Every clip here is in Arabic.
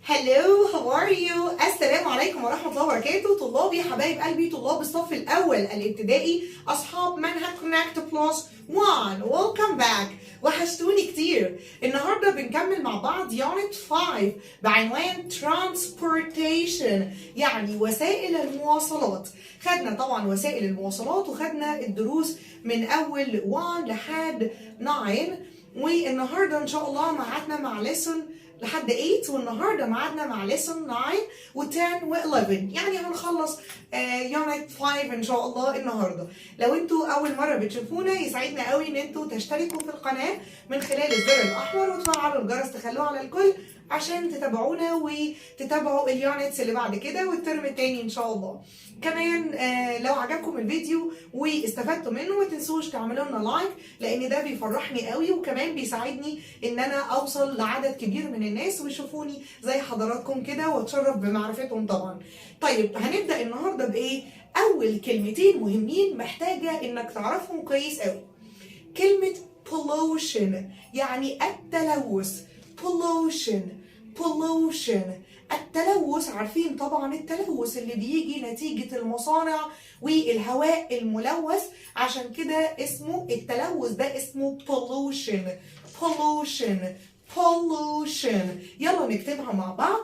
Hello, how are you? السلام عليكم ورحمة الله وبركاته. طلابي حبايب قلبي، طلاب الصف الأول الابتدائي، أصحاب منهج كونكت بلس 1. Welcome back. وحشتوني كتير. النهارده بنكمل مع بعض يونت 5 بعنوان transportation، يعني وسائل المواصلات. خدنا طبعا وسائل المواصلات وخدنا الدروس من أول 1 لحد 9، والنهارده إن شاء الله ميعادنا مع lesson لحد 8، والنهارده ميعادنا مع lesson 9 و10 و11، يعني هنخلص يونت 5 ان شاء الله النهارده. لو انتوا اول مره بتشوفونا يسعدنا قوي ان انتوا تشتركوا في القناه من خلال الزر الاحمر وتفعلوا الجرس تخلوه على الكل عشان تتابعونا وتتابعوا اليونتس اللي بعد كده والترم التاني ان شاء الله. كمان لو عجبكم الفيديو واستفدتوا منه ما تنسوش تعملوا لنا لايك، لان ده بيفرحني قوي وكمان بيساعدني ان انا اوصل لعدد كبير من الناس ويشوفوني زي حضراتكم كده واتشرف بمعرفتهم طبعا. طيب هنبدا النهارده بايه؟ اول كلمتين مهمين محتاجه انك تعرفهم كويس قوي. كلمه pollution يعني التلوث. pollution التلوث، عارفين طبعا التلوث اللي بيجي نتيجة المصانع والهواء الملوث، عشان كده اسمه التلوث ده اسمه pollution. يلا نكتبها مع بعض.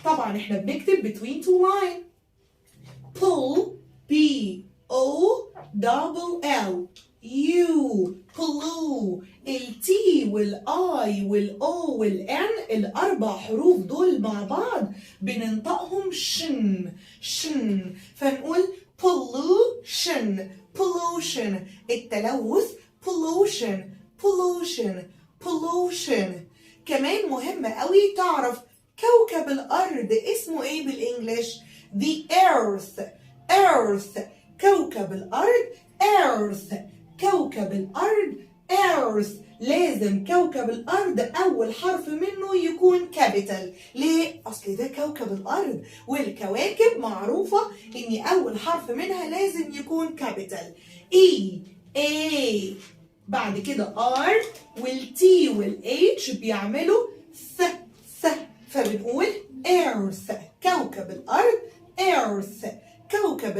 طبعا احنا بنكتب between two lines. P-O-L-L pollue. التي والاي والاو والان الاربع حروف دول مع بعض بننطقهم شن، فنقول pollution التلوث. pollution. كمان مهم قوي تعرف كوكب الارض اسمه ايه بالانجلش؟ the earth. كوكب الارض كوكب الارض earth. لازم كوكب الارض اول حرف منه يكون كابيتال. ليه؟ اصل ده كوكب الارض والكواكب معروفه ان اول حرف منها لازم يكون كابيتال. A بعد كده R والتي والاتش بيعملوا ث، فبنقول earth. كوكب الارض earth. كوكب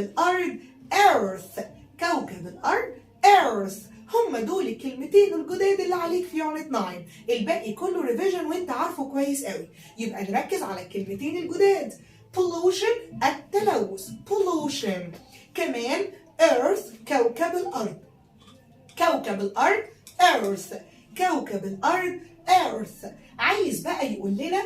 الارض earth. هم دول الكلمتين الجداد اللي عليك في يونت 9. الباقي كله ريفيجن وانت عارفه كويس قوي، يبقى نركز على الكلمتين الجداد. pollution التلوث pollution. كمان earth كوكب الارض earth. عايز بقى يقول لنا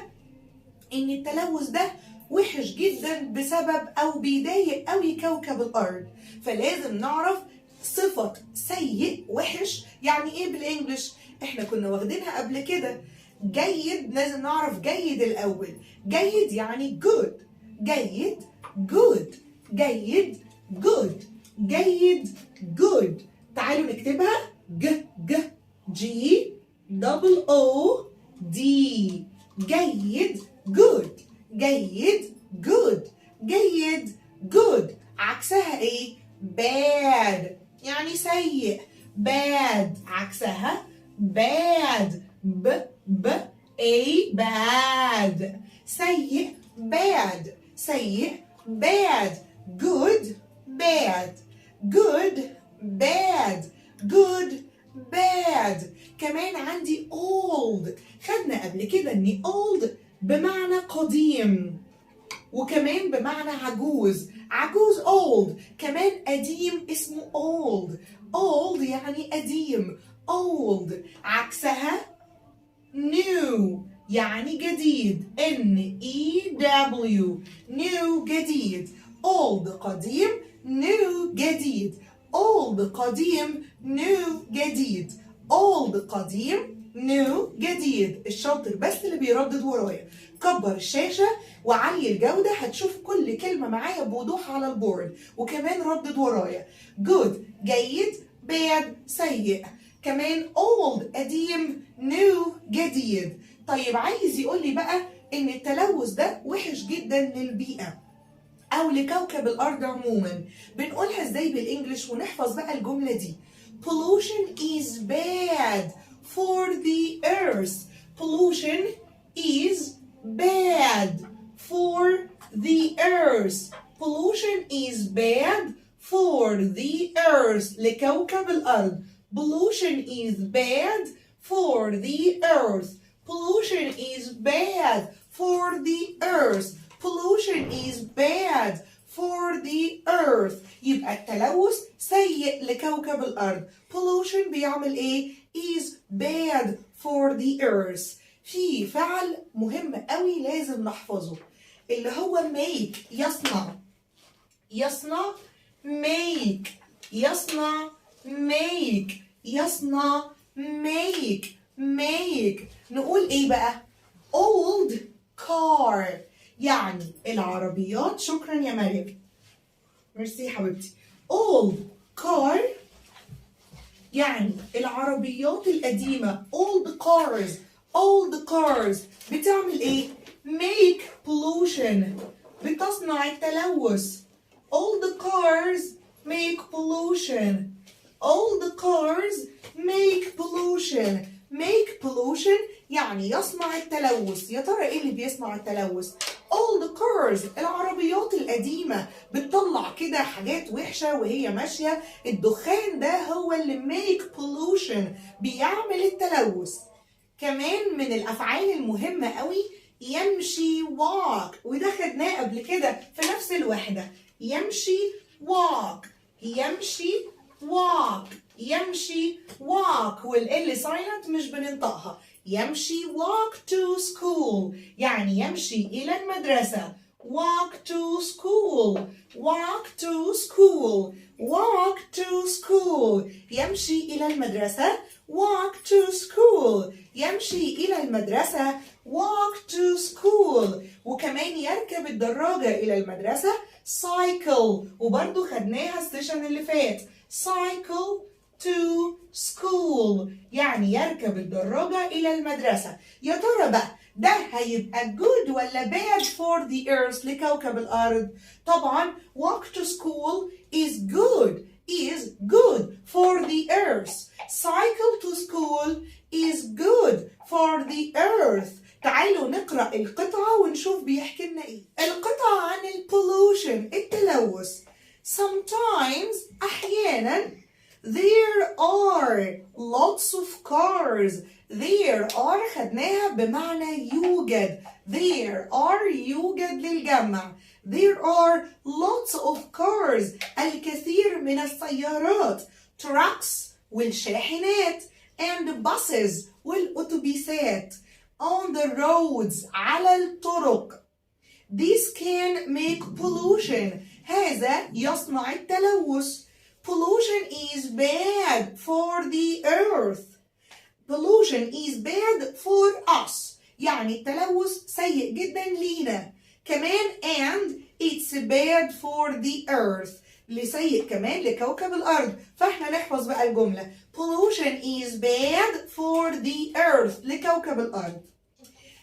ان التلوث ده وحش جدا بسبب او بيضايق قوي كوكب الارض، فلازم نعرف صفة سيء وحش يعني ايه بالانجلش. احنا كنا واخدينها قبل كده. جيد لازم نعرف جيد الاول. جيد يعني good. تعالوا نكتبها G-O-O-D. جيد good. عكسها ايه؟ bad يعني سيء. bad عكسها bad. bad سيء bad. good bad. كمان عندي old. خدنا قبل كده ان old بمعنى قديم وكمان بمعنى عجوز old. كمان قديم اسمه old يعني قديم. old عكسها new يعني جديد. new جديد. old قديم new جديد. الشاطر بس اللي بيردد ورايا. كبر الشاشة وعلي الجودة هتشوف كل كلمة معايا بوضوح على البورد، وكمان ردد ورايا. good جيد، bad سيء، كمان old قديم، new جديد. طيب عايز يقول لي بقى ان التلوث ده وحش جدا للبيئة او لكوكب الارض عموما. بنقولها ازاي بالانجلش ونحفظ بقى الجملة دي؟ pollution is bad for the earth. pollution is bad earth. Pollution is bad for the earth. لكوكب الأرض. Pollution is bad for the earth. Pollution is bad for the earth. Pollution is bad for the earth. يبقى التلوث سيء لكوكب الأرض. Pollution بيعمل إيه؟ is bad for the earth. في فعل مهم قوي لازم نحفظه اللي هو make يصنع. يصنع make. يصنع make. يصنع make. make. نقول ايه بقى؟ old car يعني العربيات. شكرا يا مريم. ميرسي حبيبتي. old car يعني العربيات القديمة. old cars. old cars بتعمل ايه؟ make pollution. بتصنع التلوث. all the cars make pollution. all the cars make pollution. make pollution يعني يصنع التلوث. يا ترى ايه اللي بيصنع التلوث؟ all the cars العربيات القديمة بتطلع كده حاجات وحشة وهي ماشية. الدخان ده هو اللي make pollution بيعمل التلوث. كمان من الأفعال المهمة قوي يمشي walk وده خدناه قبل كده في نفس الوحدة. يمشي walk. يمشي walk. يمشي walk والال silent مش بننطقها. يمشي walk to school يعني يمشي إلى المدرسة. walk to school. walk to school. walk to school يمشي إلى المدرسة. walk to school يمشي إلى المدرسة. walk to school وكمان يركب الدراجة إلى المدرسة. cycle وبرضو خدناها السيشن اللي فات. cycle to school يعني يركب الدراجة إلى المدرسة. يا ترى بقى ده هيبقى good ولا bad for the earth لكوكب الأرض؟ طبعا walk to school is good. is good for the earth. cycle to school is good for the earth. تعالوا نقرأ القطعة ونشوف بيحكي لنا ايه. القطعة عن pollution التلوث. sometimes أحيانا there are lots of cars. there are خدناها بمعنى يوجد. there are يوجد للجمع. there are lots of cars الكثير من السيارات. trucks والشاحنات and buses والأتوبيسات on the roads على الطرق. this can make pollution هذا يصنع التلوث. pollution is bad for the earth. pollution is bad for us يعني التلوث سيء جدا لينا. كمان and it's bad for the earth اللي سيء كمان لكوكب الأرض. فاحنا نحفظ بقى الجملة pollution is bad for the earth لكوكب الأرض.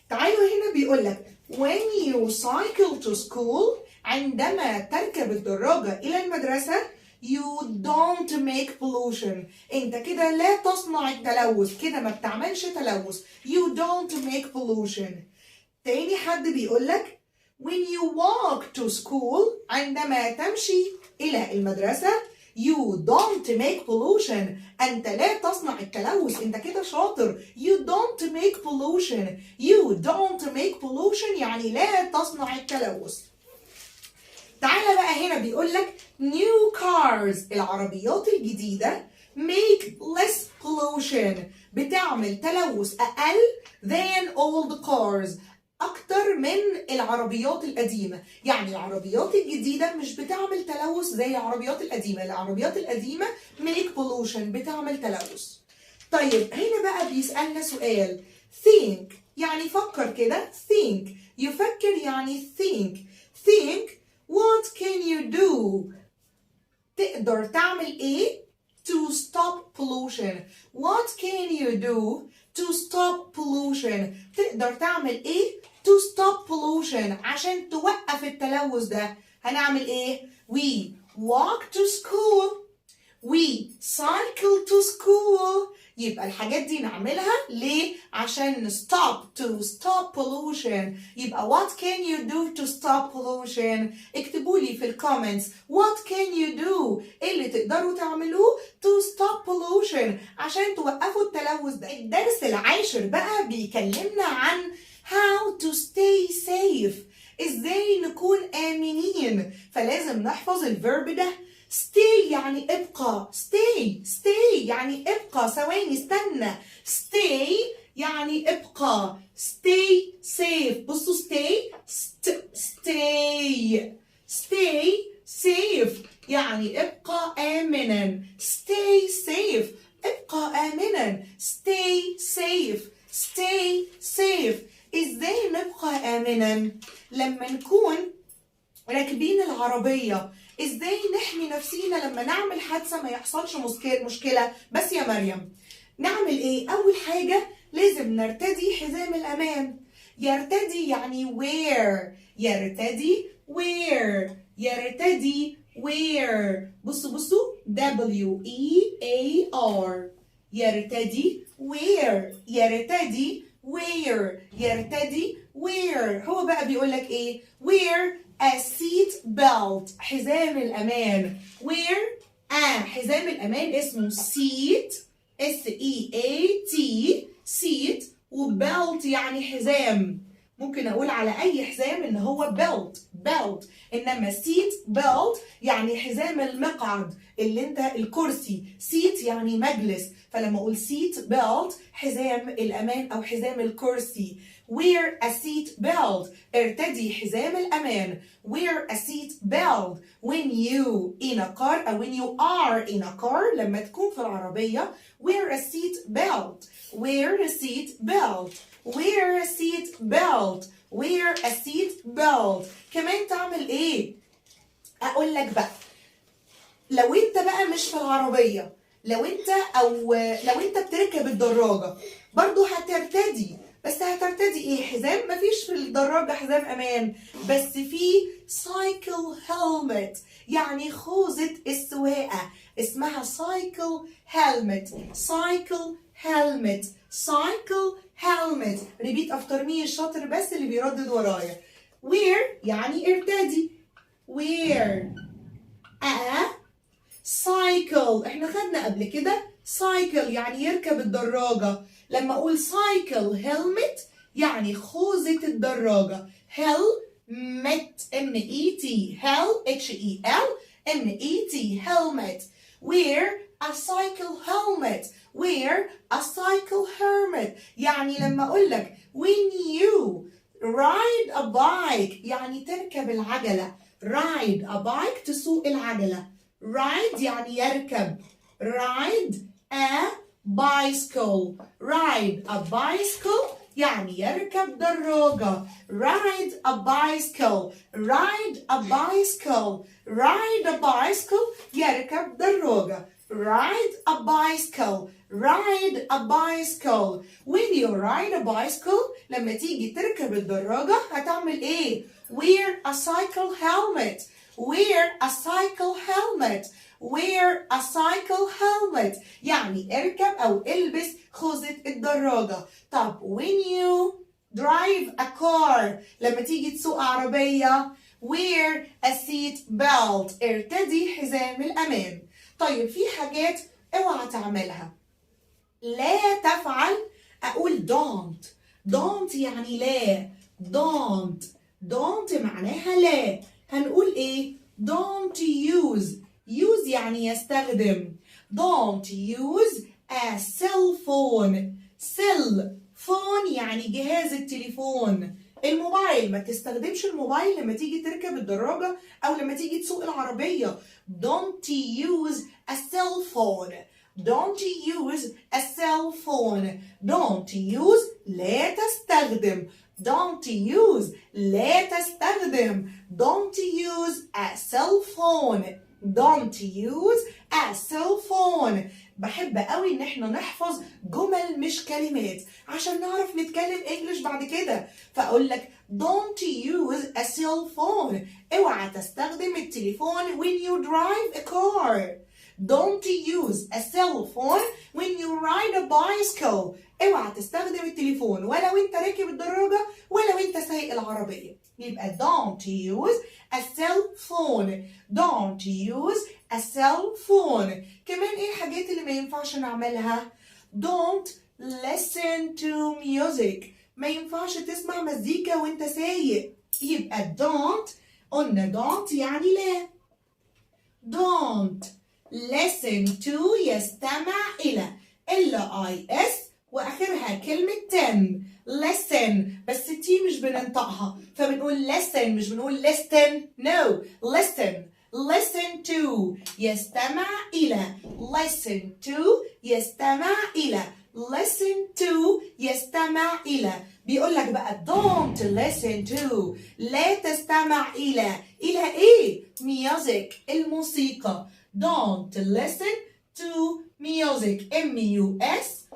تعالوا هنا بيقولك when you cycle to school عندما تركب الدراجة إلى المدرسة you don't make pollution انت كده لا تصنع التلوث. كده ما بتعملش تلوث. you don't make pollution. تاني حد بيقولك when you walk to school عندما تمشي إلى المدرسة you don't make pollution أنت لا تصنع التلوث. أنت كده شاطر. you don't make pollution. you don't make pollution يعني لا تصنع التلوث. تعالى بقى هنا بيقولك new cars العربيات الجديدة make less pollution بتعمل تلوث أقل than old cars أكتر من العربيات القديمة. يعني العربيات الجديدة مش بتعمل تلوث زي العربيات القديمة. العربيات القديمة make pollution بتعمل تلوث. طيب هنا بقى بيسألنا سؤال think يعني فكر كده. think يفكر يعني think. think what can you do تقدر تعمل ايه to stop pollution. what can you do to stop pollution تقدر تعمل ايه to stop pollution عشان توقف التلوث ده. هنعمل ايه؟ we walk to school. we cycle to school يبقى الحاجات دي نعملها ليه؟ عشان to stop pollution. يبقى what can you do to stop pollution؟ اكتبوا لي في الكومنتس what can you do؟ ايه اللي تقدروا تعملوه to stop pollution عشان توقفوا التلوث ده. الدرس العاشر بقى بيكلمنا عن how to stay safe. ازاي نكون آمنين؟ فلازم نحفظ الفيرب ده. stay يعني ابقى. stay يعني ابقى. ثواني استنى. stay يعني ابقى. stay safe. بصوا stay safe يعني ابقى آمنا. stay safe ابقى آمنا. stay safe. ازاي نبقى آمنا؟ لما نكون راكبين العربية ازاي نحمي نفسينا لما نعمل حادثة ما يحصلش مشكلة. بس يا مريم نعمل ايه؟ اول حاجة لازم نرتدي حزام الامان. يرتدي يعني wear. يرتدي wear. بصوا W-E-A-R. يرتدي wear. هو بقى بيقول لك ايه؟ wear a seat belt. حزام الأمان. wear حزام الأمان اسمه seat S-E-A-T seat وbelt يعني حزام. ممكن أقول على أي حزام إن هو belt. إنما seat belt يعني حزام المقعد اللي أنت الكرسي. seat يعني مجلس. فلما أقول seat belt حزام الأمان أو حزام الكرسي. wear a seat belt. ارتدي حزام الأمان. wear a seat belt when you in a car أو when you are in a car. لما تكون في العربية wear a seat belt. كمان تعمل ايه؟ اقول لك بقى لو انت بقى مش في العربية، لو انت بتركب الدراجة برضو هترتدي. بس هترتدي ايه؟ حزام؟ مفيش في الدراجة حزام امان، بس في cycle helmet يعني خوذة السواقة اسمها cycle helmet. repeat after me الشاطر بس اللي بيردد ورايا. wear يعني ارتدي. wear a cycle. احنا خدنا قبل كده cycle يعني يركب الدراجة. لما اقول cycle helmet يعني خوذة الدراجة. helmet M-E-T H-E-L-M-E-T helmet. wear a cycle helmet. يعني لما اقول لك when you ride a bike يعني تركب العجلة. ride a bike تسوق العجلة. ride يعني يركب. ride a bicycle يعني يركب دراجة. ride a bicycle يركب دراجة. ride a bicycle. when you ride a bicycle لما تيجي تركب الدراجة هتعمل ايه؟ wear a cycle helmet يعني اركب او البس خوذة الدراجة. طب when you drive a car لما تيجي تسوق عربية wear a seat belt ارتدي حزام الأمان. طيب في حاجات اوعى تعملها. لا تفعل. اقول don't يعني لا. don't معناها لا. هنقول ايه؟ don't use يعني يستخدم. don't use a cell phone يعني جهاز التليفون. الموبايل ما تستخدمش الموبايل لما تيجي تركب الدراجة أو لما تيجي تسوق العربية. don't use a cell phone. don't use لا تستخدم. don't use a cell phone. بحب قوي ان احنا نحفظ جمل مش كلمات عشان نعرف نتكلم انجلش بعد كده. فاقول لك don't use a cell phone. اوعى تستخدم التليفون when you drive a car. don't use a cell phone when you ride a bicycle. اوعى تستخدم التليفون ولا وانت راكب الدراجة ولا وانت سايق العربية. يبقى don't use a cell phone. don't use a cell phone. كمان ايه الحاجات اللي ما ينفعش نعملها؟ don't listen to music. ما ينفعش تسمع مزيكا وانت سايق. يبقى don't، قلنا don't يعني لا. don't listen to يستمع إلى L-I-S وآخرها كلمة ten. listen بس تي مش بننطقها فبنقول listen مش بنقول listen. no listen. listen to يستمع إلى. listen to يستمع إلى. listen to يستمع إلى. بيقول لك بقى don't listen to لا تستمع إلى إيه؟ music الموسيقى. don't listen to music. M-U-S-I-C.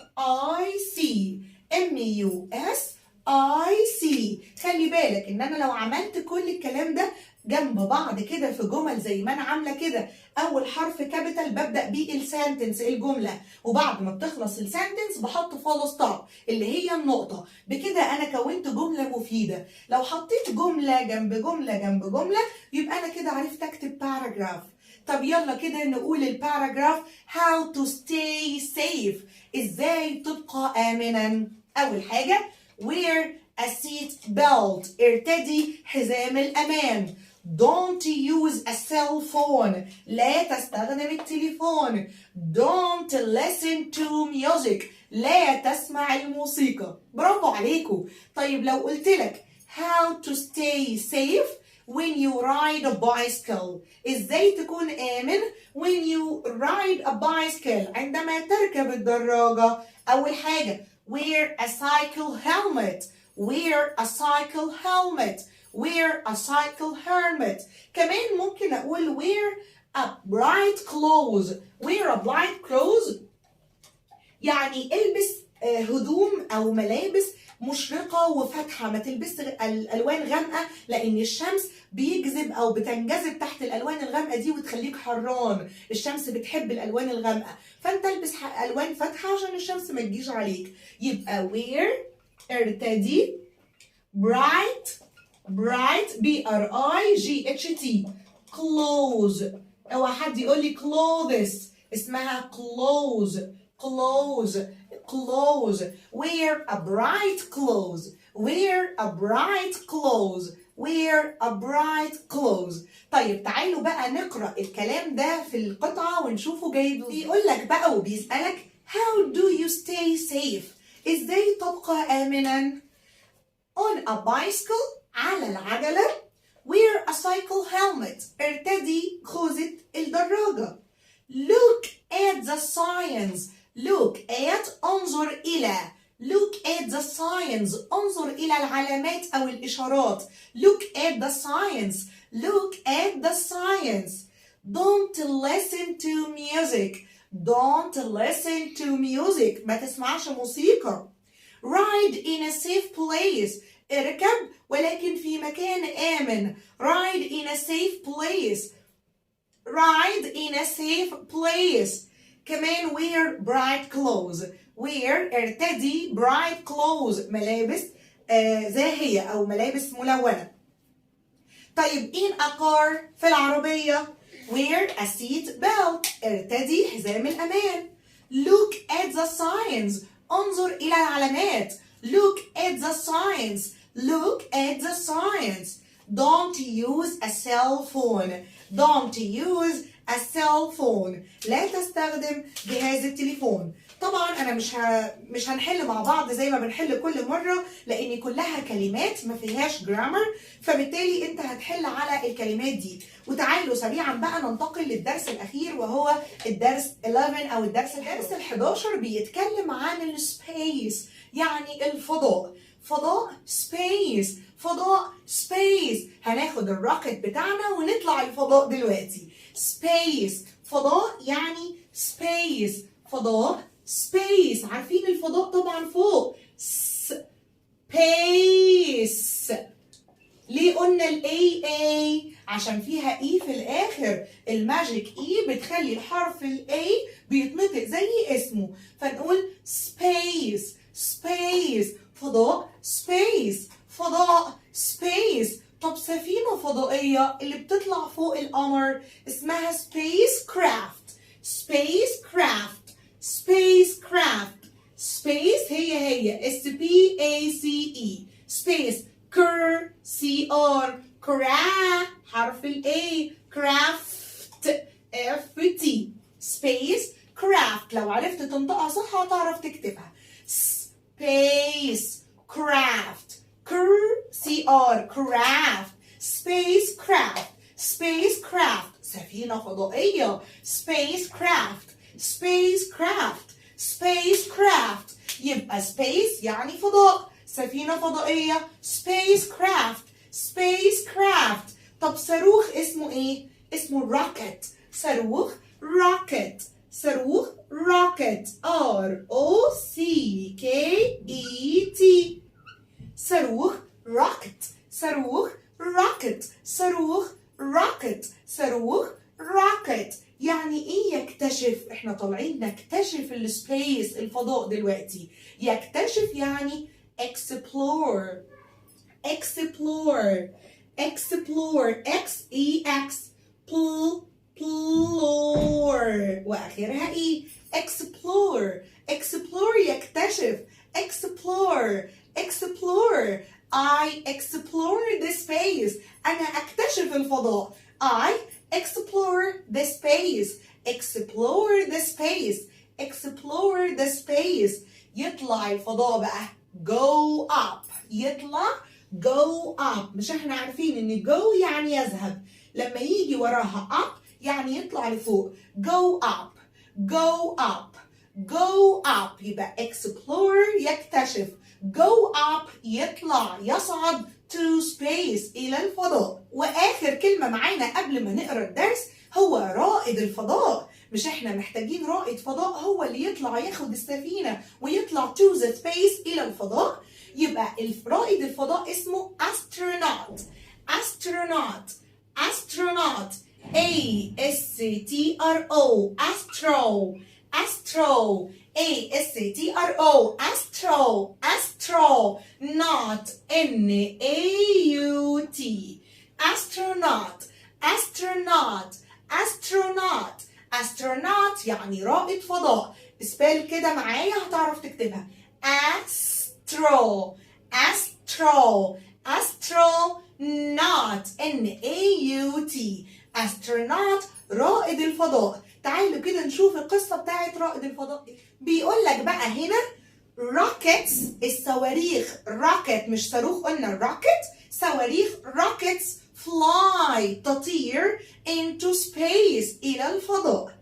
خلي بالك ان انا لو عملت كل الكلام ده جنب بعض كده في جمل زي ما انا عامله كده، اول حرف كابيتال ببدا بيه السنتنس الجمله، وبعد ما بتخلص السنتنس بحط فول ستوب اللي هي النقطه. بكده انا كونت جمله مفيده. لو حطيت جمله جنب جمله جنب جمله يبقى انا كده عرفت اكتب باراجراف. طب يلا كده نقول الباراجراف. how to stay safe. ازاي تبقى آمنا؟ أول حاجة wear a seat belt. ارتدي حزام الأمان. don't use a cell phone. لا تستخدم التليفون. don't listen to music. لا تسمع الموسيقى. برافو عليكم. طيب لو قلت لك how to stay safe when you ride a bicycle. ازاي تكون آمن when you ride a bicycle عندما تركب الدراجة؟ أول حاجة wear a cycle helmet. wear a cycle helmet. wear a cycle helmet. كمان ممكن أقول wear a bright clothes. wear a bright clothes يعني البس هدوم أو ملابس مشرقة وفاتحة، ما تلبس الألوان غامقة لأن الشمس بيجذب أو بتنجذب تحت الألوان الغامقة دي وتخليك حران. الشمس بتحب الألوان الغامقة، فأنت البس ألوان فاتحة عشان الشمس ما تجيش عليك. يبقى wear ارتدي bright B-R-I-G-H-T clothes. اوعى حد يقول لي clothes، اسمها clothes. wear a bright clothes. طيب تعالوا بقى نقرأ الكلام ده في القطعة ونشوفه جايب. بيقول لك بقى وبيسألك how do you stay safe. ازاي تبقى آمنا؟ on a bicycle على العجلة. wear a cycle helmet ارتدي خوذة الدراجة. look at the signs. انظر إلى. look at the signs انظر إلى العلامات أو الإشارات. look at the signs. don't listen to music ما تسمعش موسيقى. ride in a safe place اركب ولكن في مكان آمن. ride in a safe place. كمان wear bright clothes. wear ارتدي bright clothes ملابس زاهية أو ملابس ملونة. طيب in a car في العربية wear a seat belt ارتدي حزام الأمان. look at the signs انظر إلى العلامات. look at the signs. don't use a cell phone. لا تستخدم جهاز التليفون. طبعا انا مش هنحل مع بعض زي ما بنحل كل مره لان كلها كلمات ما فيهاش جرامر، فبالتالي انت هتحل على الكلمات دي. وتعالوا سريعا بقى ننتقل للدرس الاخير وهو الدرس 11 او الدرس ال11 بيتكلم عن السبيس يعني الفضاء. سبيس هناخد الراكت بتاعنا ونطلع الفضاء دلوقتي. سبيس فضاء يعني سبيس فضاء. سبيس عارفين الفضاء طبعا فوق. سبيس. ليه قلنا A عشان فيها E في الآخر. الماجيك E بتخلي الحرف A بيتنطق زي اسمه، فنقول space space فضاء space فضاء space. طب سفينة فضائية اللي بتطلع فوق القمر اسمها spacecraft spacecraft spacecraft. space هي S-P-A-C-E space كر C-R كرا حرف A craft F-T space craft. لو عرفت تنطقها صح هتعرف تكتبها space craft كر C-R craft spacecraft spacecraft سفينة فضائية spacecraft spacecraft spacecraft. يبقى space يعني فضاء، سفينة فضائية spacecraft spacecraft. طب صاروخ اسمه ايه؟ اسمه rocket. صاروخ rocket صاروخ rocket R-O-C-K-E-T صاروخ rocket صاروخ rocket صاروخ rocket صاروخ rocket. يعني ايه يكتشف؟ احنا طالعين نكتشف السبيس الفضاء دلوقتي. يكتشف يعني explore explore explore X-E-X explore واخرها ايه؟ explore explore يكتشف explore explore I explore the space. أنا أكتشف الفضاء. I explore the space explore the space explore the space. يطلع الفضاء بقى go up يطلع go up. مش احنا عارفين ان go يعني يذهب، لما يجي وراها up يعني يطلع لفوق. go up go up go up يبقى explore يكتشف go up يطلع يصعد to space إلى الفضاء. وآخر كلمة معانا قبل ما نقرأ الدرس هو رائد الفضاء. مش احنا محتاجين رائد فضاء هو اللي يطلع ياخد السفينة ويطلع to the space إلى الفضاء؟ يبقى رائد الفضاء اسمه astronaut astronaut astronaut A-S-T-R-O astro astro A-S-T-R-O astro astro not N-A-U-T astronaut astronaut astronaut astronaut يعني رائد فضاء. اسبال كده معايا هتعرف تكتبها astro astro astronaut N-A-U-T astronaut رائد الفضاء. تعالوا كده نشوف القصة بتاعت رائد الفضاء. بيقول لك بقى هنا rockets الصواريخ rocket مش صاروخ قلنا rocket صواريخ rockets fly تطير into space إلى الفضاء.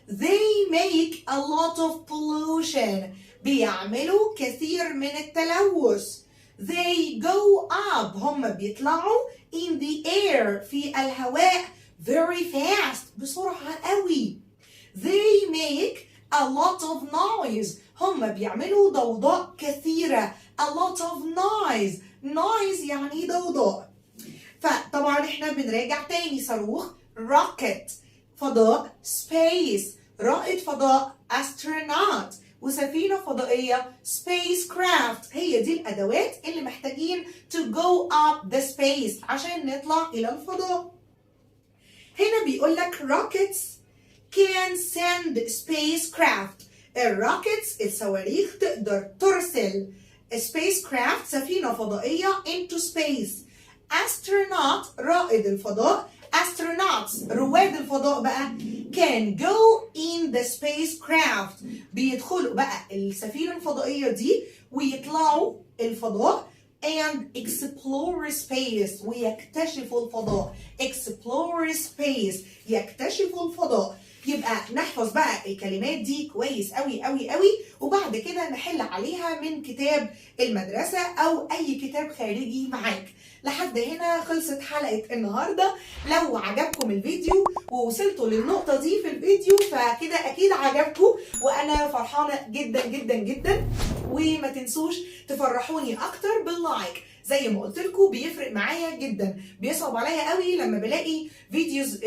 They make a lot of pollution بيعملوا كثير من التلوث. They go up هم بيطلعوا in the air في الهواء very fast بسرعة قوي. They make a lot of noise هم بيعملوا ضوضاء كثيرة. a lot of noise noise يعني ضوضاء. فطبعا احنا بنراجع تاني صاروخ rocket فضاء space رائد فضاء astronaut وسفينة فضائية spacecraft. هي دي الأدوات اللي محتاجين to go up the space عشان نطلع إلى الفضاء. هنا بيقول لك rockets can send spacecraft. الروكيتس الصواريخ تقدر ترسل spacecraft سفينة فضائية into space. astronaut رائد الفضاء astronauts رواد الفضاء بقى can go in the spacecraft بيدخلوا بقى السفينة الفضائية دي ويطلعوا الفضاء and explore space ويكتشفوا الفضاء. explore space يكتشفوا الفضاء. يبقى نحفظ بقى الكلمات دي كويس قوي قوي قوي وبعد كده نحل عليها من كتاب المدرسة أو أي كتاب خارجي معاك. لحد هنا خلصت حلقة النهاردة. لو عجبكم الفيديو ووصلتوا للنقطة دي في الفيديو فكده أكيد عجبكم وأنا فرحانة جدا جدا جدا. وما تنسوش تفرحوني أكتر باللايك زي ما قلت لكم بيفرق معايا جدا، بيصعب عليا قوي لما بلاقي فيديوز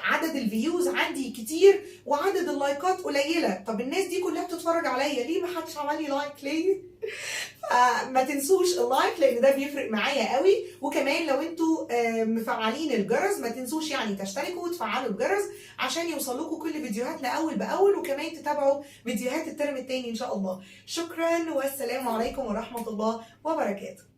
عدد الفيوز عندي كتير وعدد اللايكات قليله. طب الناس دي كلها بتتفرج عليا ليه ما حدش عمل لي لايك ليه؟ فما تنسوش اللايك لان ده بيفرق معايا قوي. وكمان لو انتوا مفعلين الجرس ما تنسوش يعني تشتركوا وتفعلوا الجرس عشان يوصلكوا كل فيديوهاتنا اول باول، وكمان تتابعوا فيديوهات الترم الثاني ان شاء الله. شكرا والسلام عليكم ورحمه الله وبركاته.